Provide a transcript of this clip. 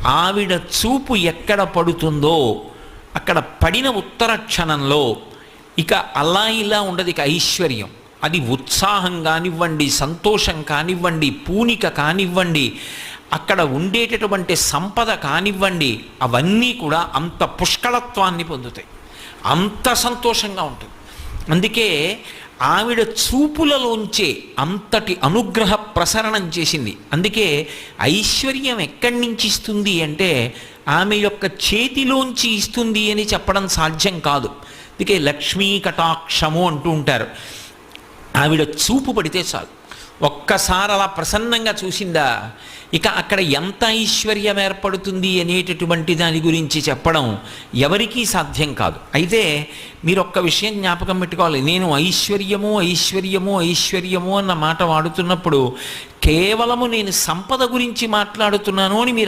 ఆవిడ చూపు ఎక్కడ పడుతుందో అక్కడ పడిన ఉత్తర క్షణంలో ఇక అలా ఇలా ఉండదు, ఇక ఐశ్వర్యం. అది ఉత్సాహం కానివ్వండి, సంతోషం కానివ్వండి, పూనిక కానివ్వండి, అక్కడ ఉండేటటువంటి సంపద కానివ్వండి, అవన్నీ కూడా అంత పుష్కళత్వాన్ని పొందుతాయి, అంత సంతోషంగా ఉంటుంది. అందుకే ఆవిడ చూపులలోంచే అంతటి అనుగ్రహ ప్రసరణం చేసింది. అందుకే ఐశ్వర్యం ఎక్కడి నుంచి ఇస్తుంది అంటే ఆమె యొక్క చేతిలోంచి ఇస్తుంది అని చెప్పడం సాధ్యం కాదు. అందుకే లక్ష్మీ కటాక్షము అంటూ ఉంటారు. ఆవిడ చూపు పడితే చాలు, ఒక్కసారి అలా ప్రసన్నంగా చూసిందా, ఇక అక్కడ ఎంత ఐశ్వర్యం ఏర్పడుతుంది అనేటటువంటి దాని గురించి చెప్పడం ఎవరికీ సాధ్యం కాదు. అయితే మీరు ఒక్క విషయం జ్ఞాపకం పెట్టుకోవాలి, నేను ఐశ్వర్యము ఐశ్వర్యము ఐశ్వర్యము అన్న మాట వాడుతున్నప్పుడు కేవలము నేను సంపద గురించి మాట్లాడుతున్నాను అని మీరు